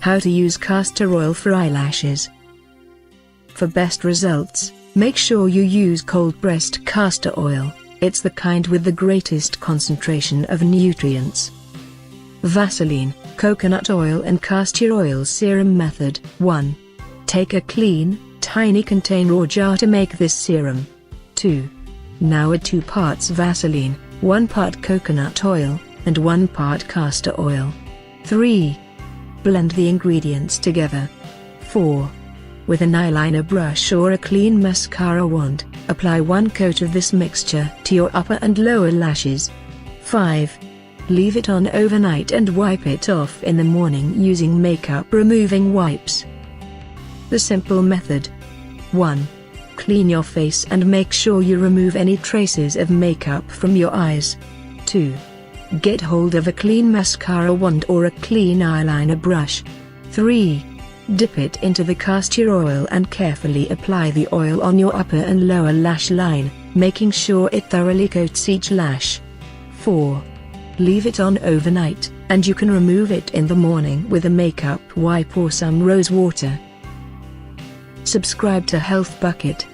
How to use castor oil for eyelashes. For best results, make sure you use cold-pressed castor oil. It's the kind with the greatest concentration of nutrients. Vaseline, coconut oil and castor oil serum method. 1. Take a clean, tiny container or jar to make this serum. 2. Now add 2 parts Vaseline, 1 part coconut oil, and 1 part castor oil. 3. Blend the ingredients together. 4. With an eyeliner brush or a clean mascara wand, apply 1 coat of this mixture to your upper and lower lashes. 5. Leave it on overnight and wipe it off in the morning using makeup removing wipes. The simple method. 1. Clean your face and make sure you remove any traces of makeup from your eyes. 2. Get hold of a clean mascara wand or a clean eyeliner brush. 3. Dip it into the castor oil and carefully apply the oil on your upper and lower lash line, making sure it thoroughly coats each lash. 4. Leave it on overnight, and you can remove it in the morning with a makeup wipe or some rose water. Subscribe to Health Bucket.